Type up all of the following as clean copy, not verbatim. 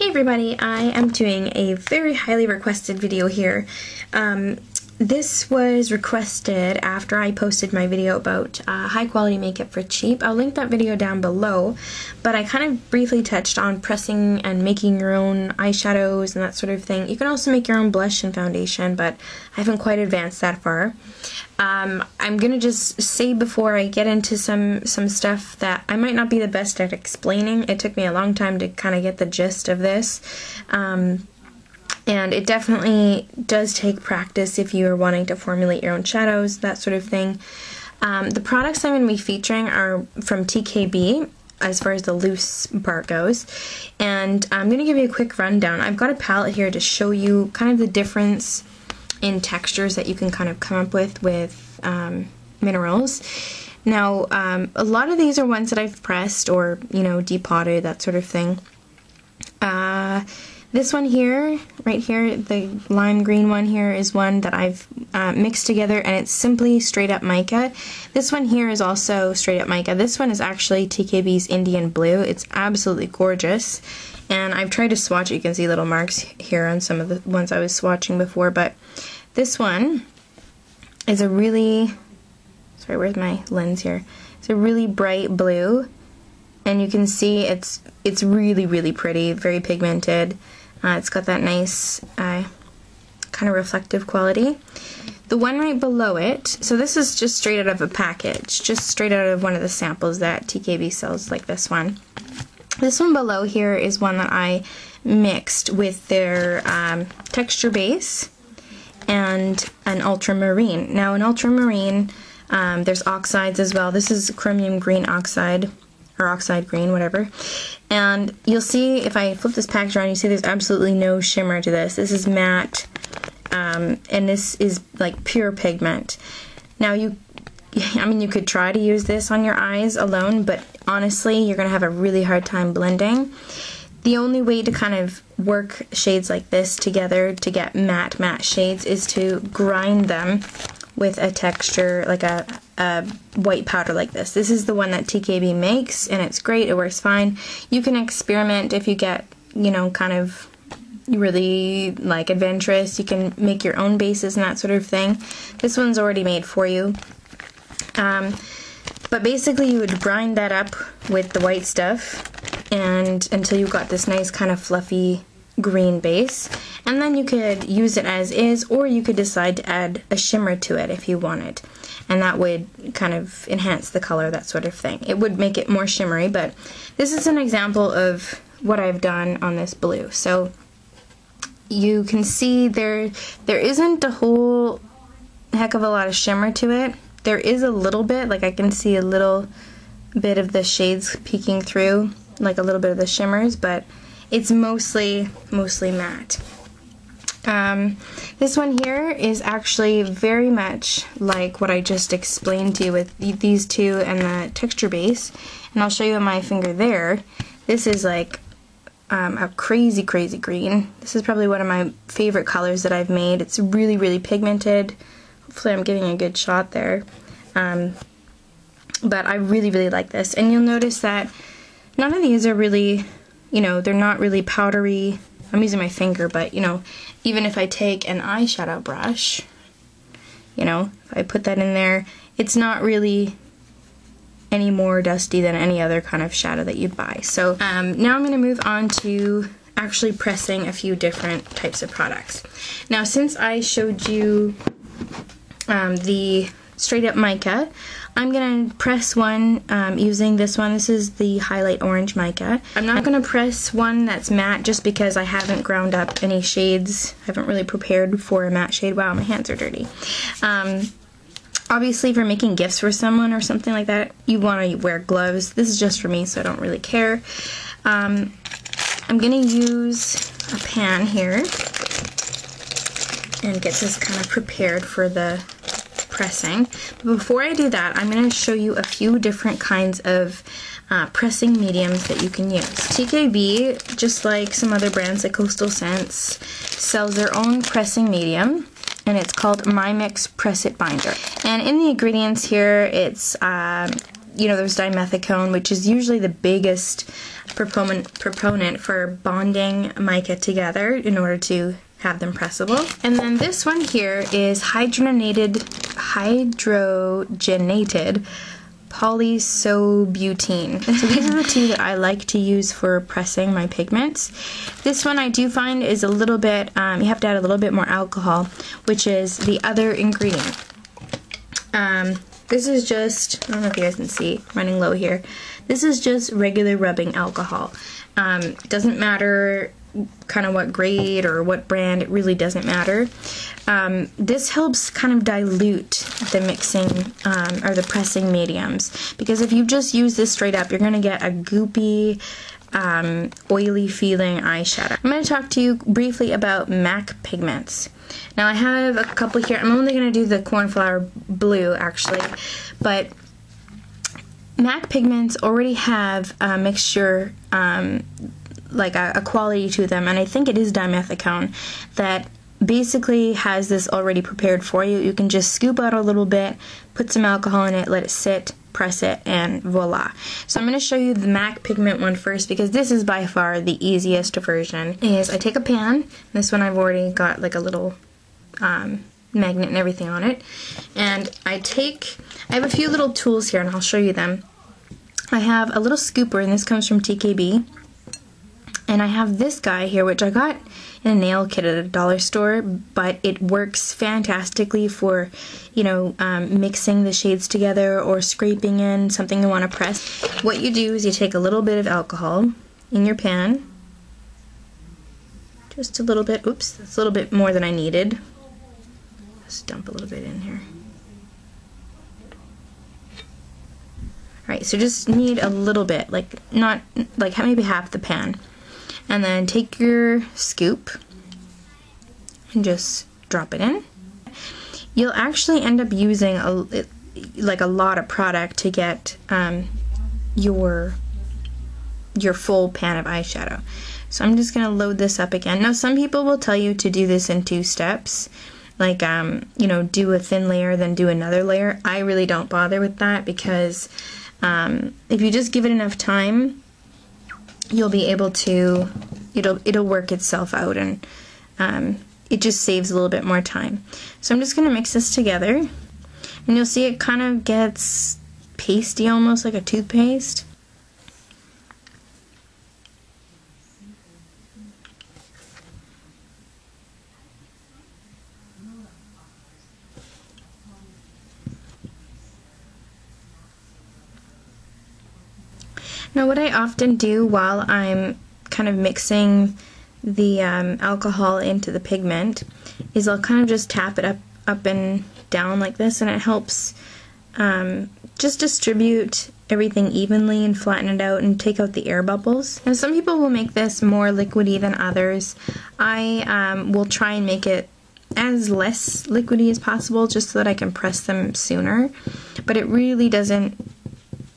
Hey everybody, I am doing a very highly requested video here. This was requested after I posted my video about high quality makeup for cheap. I'll link that video down below, but I kind of briefly touched on pressing and making your own eyeshadows and that sort of thing. You can also make your own blush and foundation, but I haven't quite advanced that far. I'm gonna just say before I get into some stuff that I might not be the best at explaining. It took me a long time to kind of get the gist of this. And it definitely does take practice if you are wanting to formulate your own shadows, that sort of thing. The products I'm going to be featuring are from TKB, as far as the loose part goes. And I'm going to give you a quick rundown. I've got a palette here to show you kind of the difference in textures that you can kind of come up with minerals. Now, a lot of these are ones that I've pressed or, you know, depotted, that sort of thing. This one here, right here, the lime green one here is one that I've mixed together, and it's simply straight up mica. This one here is also straight up mica. This one is actually TKB's Indian Blue. It's absolutely gorgeous, and I've tried to swatch it. You can see little marks here on some of the ones I was swatching before, but this one is a really, sorry, where's my lens here? It's a really bright blue, and you can see it's really, really pretty, very pigmented. It's got that nice kind of reflective quality. The one right below it, so this is just straight out of a package, just straight out of one of the samples that TKB sells, like this one. This one below here is one that I mixed with their texture base and an ultramarine. Now in ultramarine, there's oxides as well. This is chromium green oxide, or oxide green, whatever. And you'll see, if I flip this package around, you see there's absolutely no shimmer to this. This is matte, and this is like pure pigment. Now you could try to use this on your eyes alone, but honestly, you're gonna have a really hard time blending. The only way to kind of work shades like this together to get matte shades is to grind them with a texture, like a white powder like this. This is the one that TKB makes, and it's great, it works fine. You can experiment if you get, you know, kind of really like adventurous. You can make your own bases and that sort of thing. This one's already made for you. But basically you would grind that up with the white stuff and until you got this nice kind of fluffy green base, and then you could use it as is, or you could decide to add a shimmer to it if you wanted, and that would kind of enhance the color, that sort of thing. It would make it more shimmery, but this is an example of what I've done on this blue. So you can see there isn't a whole heck of a lot of shimmer to it. There is a little bit, like I can see a little bit of the shades peeking through, like a little bit of the shimmers, but it's mostly matte. This one here is actually very much like what I just explained to you with these two and the texture base, and I'll show you on my finger there. This is like a crazy green. This is probably one of my favorite colors that I've made. It's really, really pigmented. Hopefully I'm getting a good shot there. But I really, really like this, and you'll notice that none of these are really, you know, they're not really powdery. I'm using my finger, but, you know, even if I take an eyeshadow brush, you know, if I put that in there, it's not really any more dusty than any other kind of shadow that you'd buy. So now I'm going to move on to actually pressing a few different types of products. Now, since I showed you the straight up mica, I'm going to press one using this one. This is the Highlight Orange Mica. I'm not going to press one that's matte just because I haven't ground up any shades. I haven't really prepared for a matte shade. Wow, my hands are dirty. Obviously, if you're making gifts for someone or something like that, you want to wear gloves. This is just for me, so I don't really care. I'm going to use a pan here and get this kind of prepared for the pressing. But before I do that, I'm going to show you a few different kinds of pressing mediums that you can use. TKB, just like some other brands like Coastal Scents, sells their own pressing medium, and it's called My Mix Press It Binder. And in the ingredients here, it's you know, there's dimethicone, which is usually the biggest proponent for bonding mica together in order to have them pressable. And then this one here is hydrogenated polysobutene. So these are the two that I like to use for pressing my pigments. This one I do find is a little bit, you have to add a little bit more alcohol, which is the other ingredient. This is just, I don't know if you guys can see, running low here. This is just regular rubbing alcohol. It doesn't matter kind of what grade or what brand, it really doesn't matter. This helps kind of dilute the mixing or the pressing mediums, because if you just use this straight up, you're going to get a goopy, oily feeling eyeshadow. I'm going to talk to you briefly about MAC pigments. Now I have a couple here. I'm only going to do the cornflower blue actually, but MAC pigments already have a mixture, like a quality to them, and I think it is dimethicone, that basically has this already prepared for you. You can just scoop out a little bit, put some alcohol in it, let it sit, press it, and voila. So I'm going to show you the MAC pigment one first, because this is by far the easiest version. Is I take a pan, this one I've already got like a little magnet and everything on it, and I have a few little tools here and I'll show you them. I have a little scooper, and this comes from TKB, and I have this guy here, which I got in a nail kit at a dollar store, but it works fantastically for, you know, mixing the shades together or scraping in something you want to press. What you do is you take a little bit of alcohol in your pan, just a little bit. Oops, that's a little bit more than I needed. Just dump a little bit in here. Alright, so just need a little bit, like not like maybe half the pan. And then take your scoop and just drop it in. You'll actually end up using a lot of product to get your full pan of eyeshadow. So I'm just going to load this up again. Now some people will tell you to do this in 2 steps. Like, you know, do a thin layer, then do another layer. I really don't bother with that, because if you just give it enough time, you'll be able to, it'll work itself out, and it just saves a little bit more time. So I'm just going to mix this together, and you'll see it kind of gets pasty, almost like a toothpaste. Now what I often do while I'm kind of mixing the alcohol into the pigment is I'll kind of just tap it up and down like this, and it helps just distribute everything evenly and flatten it out and take out the air bubbles. Now some people will make this more liquidy than others. I will try and make it as less liquidy as possible, just so that I can press them sooner, but it really doesn't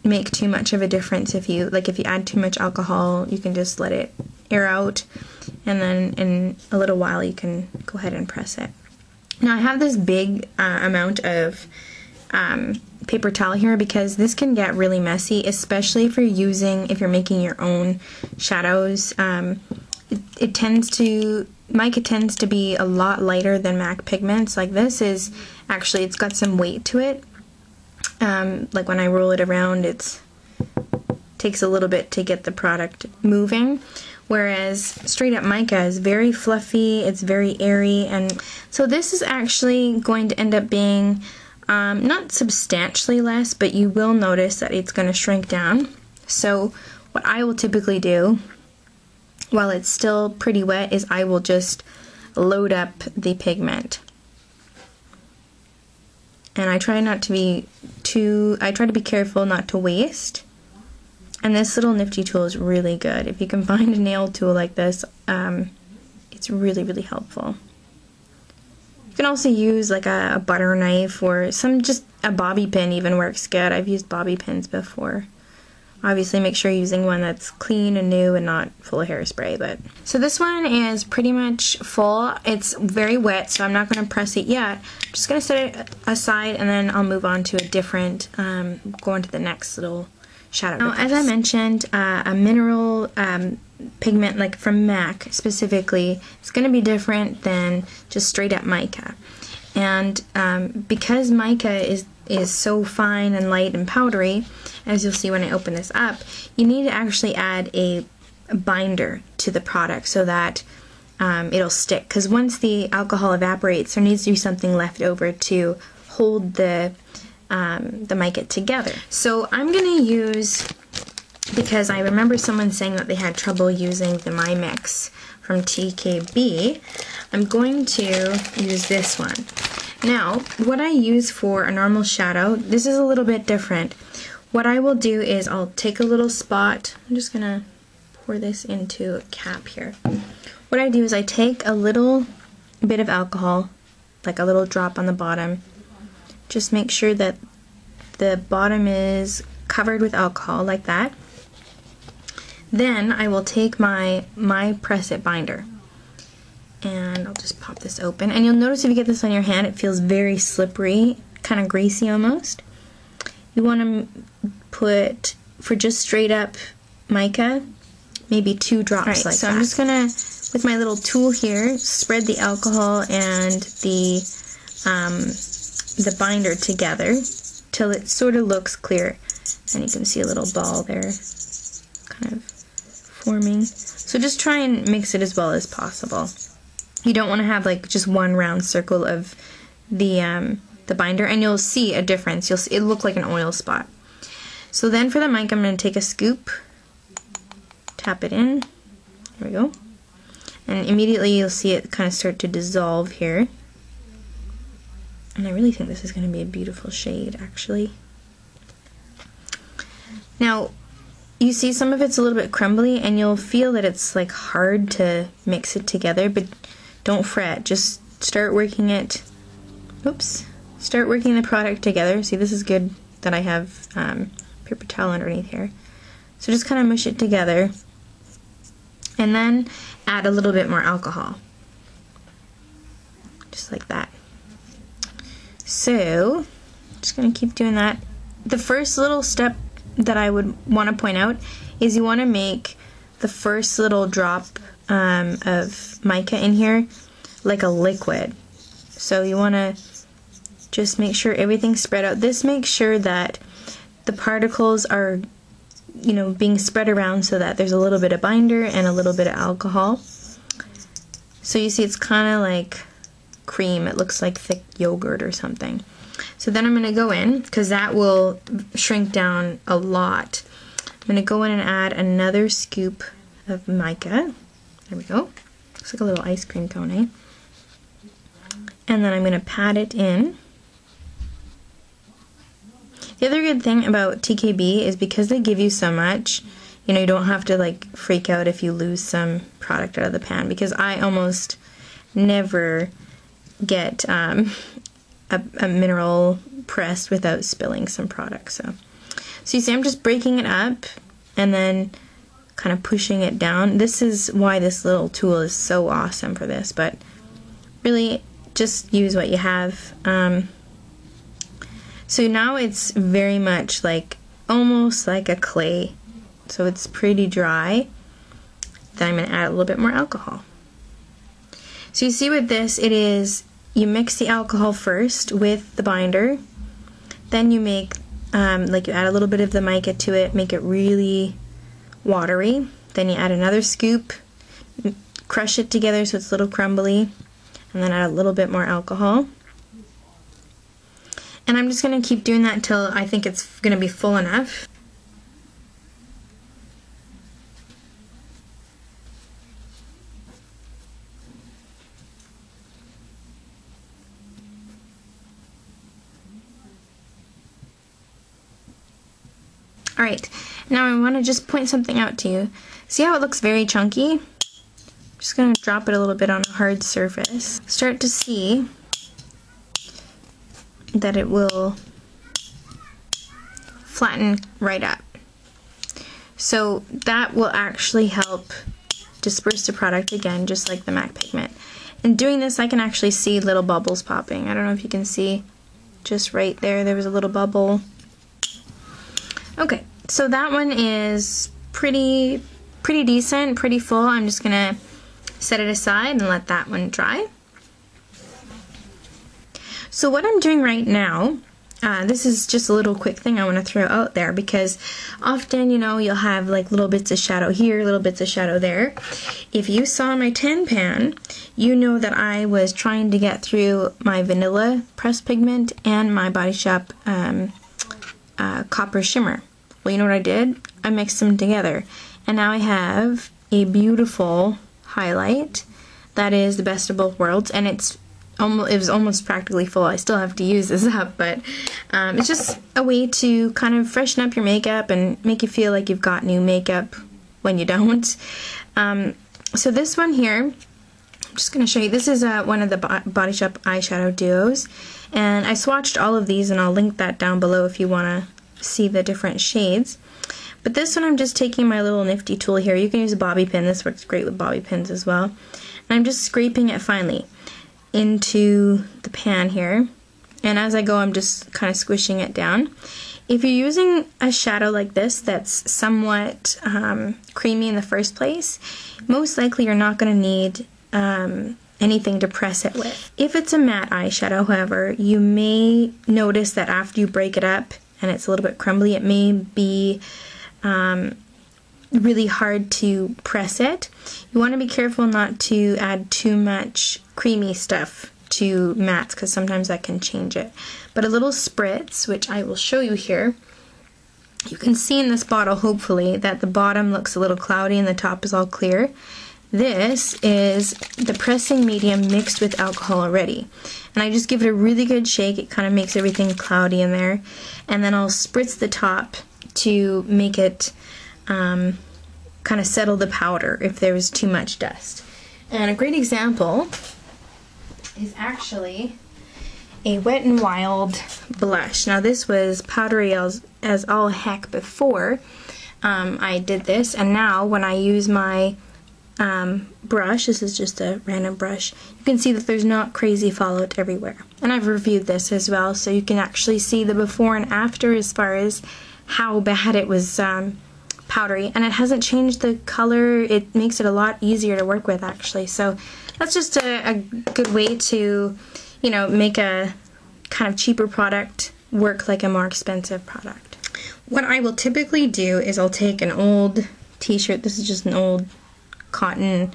make too much of a difference. If you add too much alcohol, you can just let it air out, and then in a little while you can go ahead and press it. Now I have this big amount of paper towel here, because this can get really messy, especially if you're making your own shadows. Mica tends to be a lot lighter than MAC pigments. Like this is actually, it's got some weight to it. Like when I roll it around, it takes a little bit to get the product moving, whereas straight up mica is very fluffy, it's very airy, and so this is actually going to end up being not substantially less, but you will notice that it's going to shrink down. So what I will typically do while it's still pretty wet is I will just load up the pigment. And I try to be careful not to waste. And this little nifty tool is really good. If you can find a nail tool like this, it's really, really helpful. You can also use like a butter knife, or just a bobby pin even works good. I've used bobby pins before Obviously make sure you're using one that's clean and new and not full of hairspray. But so this one is pretty much full. It's very wet, so I'm not going to press it yet. I'm just going to set it aside, and then I'll move on to a different, go on to the next little shadow. Now, as I mentioned, a mineral pigment, like from MAC specifically, it's going to be different than just straight up mica. And because mica is so fine and light and powdery, as you'll see when I open this up, you need to actually add a binder to the product so that it'll stick. Because once the alcohol evaporates, there needs to be something left over to hold the mica together. So I'm going to use, because I remember someone saying that they had trouble using the My Mix from TKB, I'm going to use this one. Now, what I use for a normal shadow, this is a little bit different. What I will do is I'll take a little spot. I'm just going to pour this into a cap here. What I do is I take a little bit of alcohol, like a little drop on the bottom. Just make sure that the bottom is covered with alcohol, like that. Then I will take my Press It binder, and I'll just pop this open. And you'll notice if you get this on your hand, it feels very slippery, kind of greasy almost. You want to put, for just straight up mica, maybe 2 drops like that. So I'm just gonna, with my little tool here, spread the alcohol and the binder together till it sort of looks clear. And you can see a little ball there, kind of forming. So just try and mix it as well as possible. You don't want to have like just one round circle of the binder, and you'll see a difference. You'll see it look like an oil spot. So then for the mic, I'm going to take a scoop, tap it in. There we go. And immediately you'll see it kind of start to dissolve here. And I really think this is going to be a beautiful shade, actually. Now, you see some of it's a little bit crumbly, and you'll feel that it's like hard to mix it together, but don't fret. Just start working it. Oops. Start working the product together. See, this is good that I have paper towel underneath here. So just kind of mush it together, and then add a little bit more alcohol. Just like that. So, just going to keep doing that. The first little step that I would want to point out is you want to make the first little drop of mica in here like a liquid. So you want to just make sure everything's spread out. This makes sure that the particles are, you know, being spread around so that there's a little bit of binder and a little bit of alcohol. So you see it's kind of like cream. It looks like thick yogurt or something. So then I'm going to go in, because that will shrink down a lot. I'm going to go in and add another scoop of mica. There we go. Looks like a little ice cream cone, eh? And then I'm going to pat it in. The other good thing about TKB is because they give you so much, you know, you don't have to like freak out if you lose some product out of the pan, because I almost never get a mineral pressed without spilling some product. So you see I'm just breaking it up and then kind of pushing it down. This is why this little tool is so awesome for this, but really just use what you have. So now it's very much like, almost like a clay. So it's pretty dry. Then I'm going to add a little bit more alcohol. So you see with this, it is, you mix the alcohol first with the binder, then you make, like you add a little bit of the mica to it, make it really watery, then you add another scoop, crush it together so it's a little crumbly, and then add a little bit more alcohol. And I'm just going to keep doing that until I think it's going to be full enough. Alright, now I want to just point something out to you. See how it looks very chunky? I'm just going to drop it a little bit on a hard surface. Start to see that it will flatten right up. So that will actually help disperse the product again, just like the MAC pigment. And doing this, I can actually see little bubbles popping. I don't know if you can see, just right there was a little bubble. Okay, so that one is pretty decent, pretty full. I'm just gonna set it aside and let that one dry. So what I'm doing right now, this is just a little quick thing I want to throw out there, because often, you know, you'll have like little bits of shadow here, little bits of shadow there. If you saw my tan pan, you know that I was trying to get through my vanilla pressed pigment and my Body Shop copper shimmer. Well, you know what I did? I mixed them together, and now I have a beautiful highlight that is the best of both worlds, and it was almost practically full. I still have to use this up, but it's just a way to kind of freshen up your makeup and make you feel like you've got new makeup when you don't. So this one here, I'm just going to show you. This is one of the Body Shop eyeshadow duos, and I swatched all of these, and I'll link that down below if you want to see the different shades. But this one, I'm just taking my little nifty tool here. You can use a bobby pin. This works great with bobby pins as well. And I'm just scraping it finely into the pan here, and as I go, I'm just kind of squishing it down. If you're using a shadow like this that's somewhat creamy in the first place, most likely you're not going to need anything to press it with. If it's a matte eyeshadow, however, you may notice that after you break it up and it's a little bit crumbly, it may be really hard to press it. You want to be careful not to add too much creamy stuff to mattes, because sometimes that can change it. But a little spritz, which I will show you here. You can see in this bottle, hopefully, that the bottom looks a little cloudy and the top is all clear. This is the pressing medium mixed with alcohol already. And I just give it a really good shake. It kind of makes everything cloudy in there. And then I'll spritz the top to make it kind of settle the powder if there was too much dust. And a great example is actually a Wet n Wild blush. Now this was powdery as all heck before I did this, and now when I use my brush, this is just a random brush, you can see that there's not crazy fallout everywhere. And I've reviewed this as well, so you can actually see the before and after as far as how bad it was powdery, and it hasn't changed the color. It makes it a lot easier to work with, actually. So that's just a good way to, you know, make a kind of cheaper product work like a more expensive product. What I will typically do is I'll take an old t-shirt. This is just an old cotton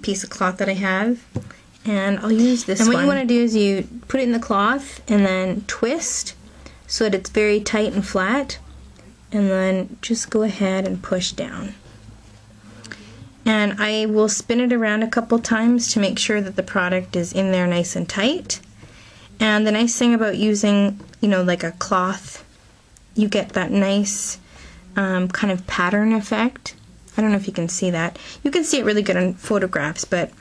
piece of cloth that I have, and I'll use this one. And what you want to do is you put it in the cloth and then twist so that it's very tight and flat, and then just go ahead and push down. And I will spin it around a couple times to make sure that the product is in there nice and tight. And the nice thing about using, you know, like a cloth, you get that nice kind of pattern effect. I don't know if you can see that. You can see it really good on photographs, but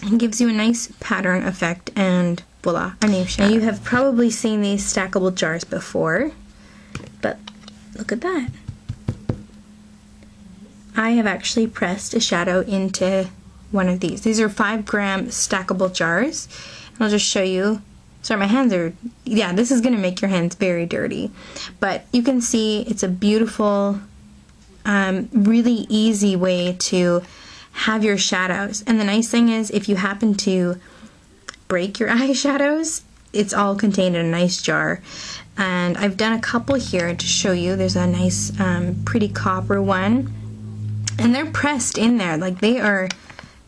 it gives you a nice pattern effect, and voila, a new shadow. Now you have probably seen these stackable jars before, but look at that. I have actually pressed a shadow into one of these. These are 5-gram stackable jars. And I'll just show you. Sorry, my hands are, yeah, this is going to make your hands very dirty. But you can see it's a beautiful, really easy way to have your shadows. And the nice thing is, if you happen to break your eyeshadows, it's all contained in a nice jar. And I've done a couple here to show you. There's a nice, pretty copper one. And they're pressed in there. Like, they are,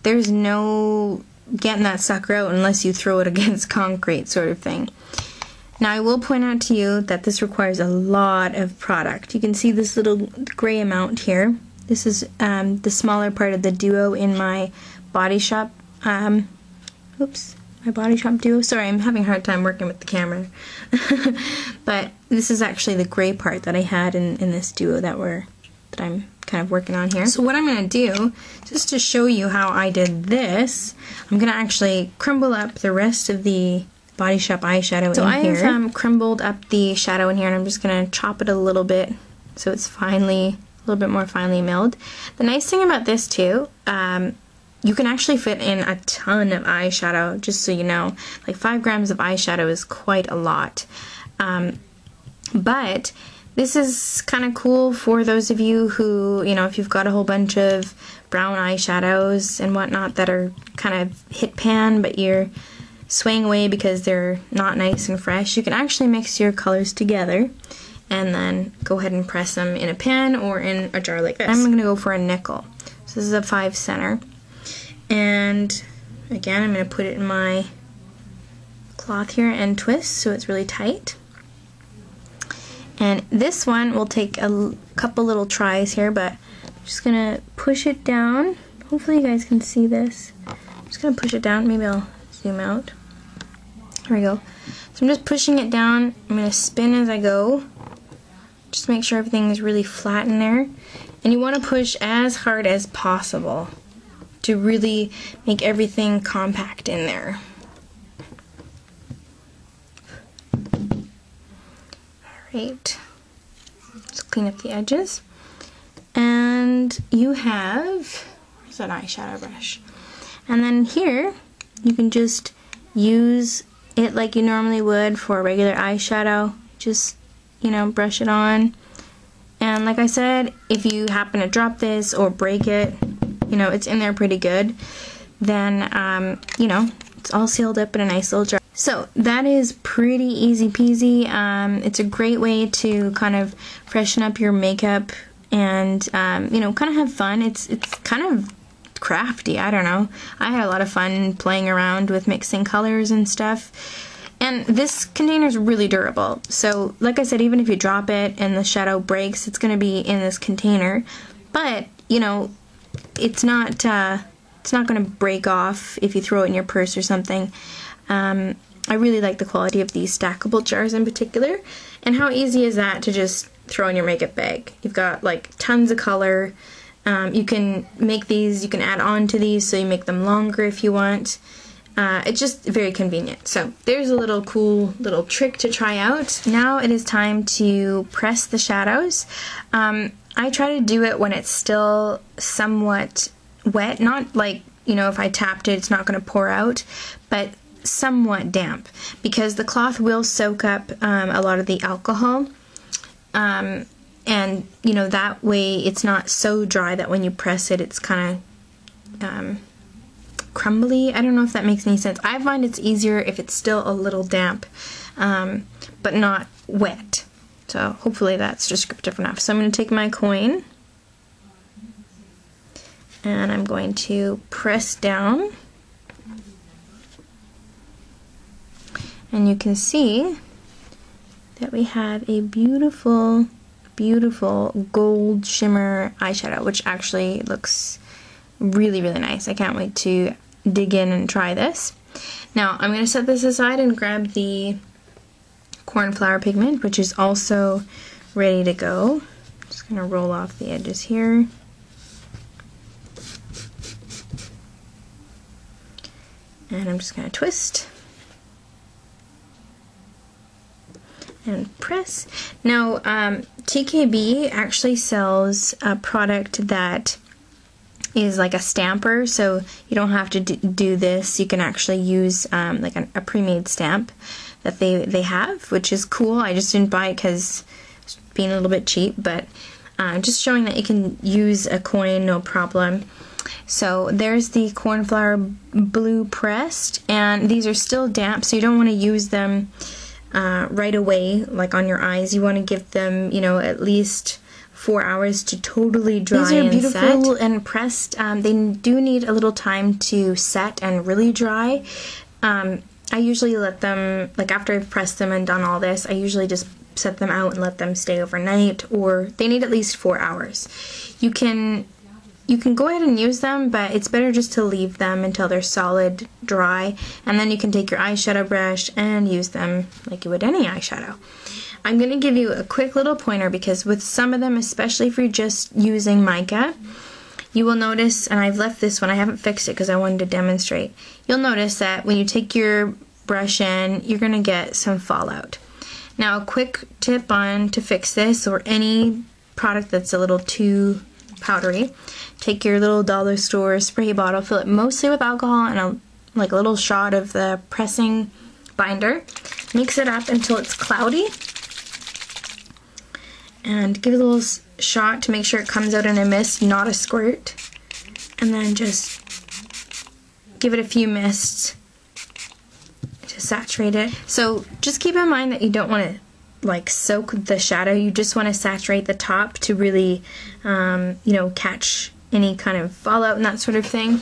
there's no getting that sucker out unless you throw it against concrete sort of thing. Now, I will point out to you that this requires a lot of product. You can see this little gray amount here. This is the smaller part of the duo in my Body Shop, my Body Shop duo. Sorry, I'm having a hard time working with the camera. But this is actually the gray part that I had in this duo that I'm kind of working on here. So what I'm going to do, just to show you how I did this, I'm going to actually crumble up the rest of the Body Shop eyeshadow in here. So I have crumbled up the shadow in here, and I'm just going to chop it a little bit so it's finely little bit more finely milled. The nice thing about this too, you can actually fit in a ton of eyeshadow, just so you know. Like 5 grams of eyeshadow is quite a lot. But this is kind of cool for those of you who, you know, if you've got a whole bunch of brown eyeshadows and whatnot that are kind of hit pan, but you're swaying away because they're not nice and fresh, you can actually mix your colors together and then go ahead and press them in a pan or in a jar like this. I'm going to go for a nickel. So this is a 5 center. And again, I'm going to put it in my cloth here and twist so it's really tight. And this one will take a couple little tries here, but I'm just going to push it down. Hopefully you guys can see this. I'm just going to push it down. Maybe I'll zoom out. There we go. So I'm just pushing it down. I'm going to spin as I go. Just make sure everything is really flat in there. And you want to push as hard as possible to really make everything compact in there. Alright, let's clean up the edges. And you have, where's that eyeshadow brush? And then here, you can just use it like you normally would for a regular eyeshadow. Just, you know, brush it on. And like I said, if you happen to drop this or break it, you know, it's in there pretty good, then, you know, it's all sealed up in a nice little jar. So that is pretty easy peasy. It's a great way to kind of freshen up your makeup and, you know, kind of have fun. It's kind of crafty, I don't know. I had a lot of fun playing around with mixing colors and stuff. And this container is really durable. So like I said, even if you drop it and the shadow breaks, it's going to be in this container. But, you know, it's not going to break off if you throw it in your purse or something. I really like the quality of these stackable jars in particular. And how easy is that to just throw in your makeup bag? You've got like tons of color. You can make these, you can add on to these so you make them longer if you want. It's just very convenient. So there's a little cool little trick to try out. Now it is time to press the shadows. I try to do it when it's still somewhat wet, not like, you know, if I tapped it, it's not going to pour out, but somewhat damp, because the cloth will soak up a lot of the alcohol, and, you know, that way it's not so dry that when you press it, it's kind of crumbly. I don't know if that makes any sense. I find it's easier if it's still a little damp, but not wet. So hopefully that's descriptive enough. So I'm going to take my coin and I'm going to press down, and you can see that we have a beautiful, beautiful gold shimmer eyeshadow, which actually looks really, really nice. I can't wait to dig in and try this. Now I'm going to set this aside and grab the cornflower pigment, which is also ready to go. Just going to roll off the edges here. And I'm just going to twist and press. Now, TKB actually sells a product that is like a stamper, so you don't have to do this. You can actually use like a pre-made stamp that they have, which is cool. I just didn't buy it because it's being a little bit cheap, but just showing that you can use a coin, no problem. So there's the cornflower blue pressed, and these are still damp, so you don't want to use them right away, like on your eyes. You want to give them, you know, at least 4 hours to totally dry and set. These are beautiful and pressed. They do need a little time to set and really dry. I usually let them, like after I've pressed them and done all this, I usually just set them out and let them stay overnight, or they need at least 4 hours. You can go ahead and use them, but it's better just to leave them until they're solid dry, and then you can take your eyeshadow brush and use them like you would any eyeshadow. I'm going to give you a quick little pointer, because with some of them, especially if you're just using mica, you will notice, and I've left this one, I haven't fixed it because I wanted to demonstrate, you'll notice that when you take your brush in, you're going to get some fallout. Now a quick tip on to fix this, or any product that's a little too powdery, take your little dollar store spray bottle, fill it mostly with alcohol and like a little shot of the pressing binder, mix it up until it's cloudy, and give it a little shot to make sure it comes out in a mist, not a squirt, and then just give it a few mists to saturate it. So just keep in mind that you don't want to like soak the shadow, you just want to saturate the top to really you know, catch any kind of fallout and that sort of thing.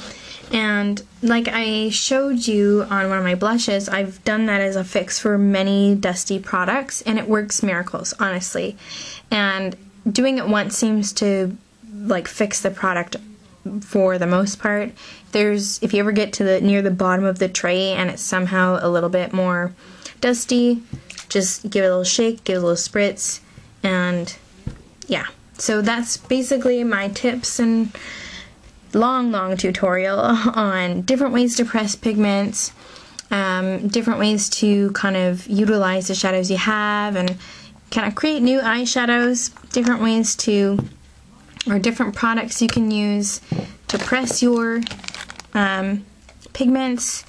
And like I showed you on one of my blushes, I've done that as a fix for many dusty products and it works miracles, honestly. And doing it once seems to like fix the product for the most part. If you ever get to near the bottom of the tray and it's somehow a little bit more dusty, just give it a little shake, give it a little spritz, and yeah. So that's basically my tips and long tutorial on different ways to press pigments, different ways to kind of utilize the shadows you have and kind of create new eyeshadows, different ways to, or different products you can use to press your pigments.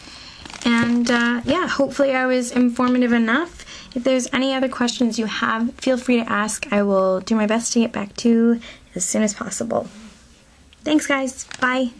And yeah, hopefully I was informative enough. If there's any other questions you have, feel free to ask. I will do my best to get back to you as soon as possible. Thanks guys, bye.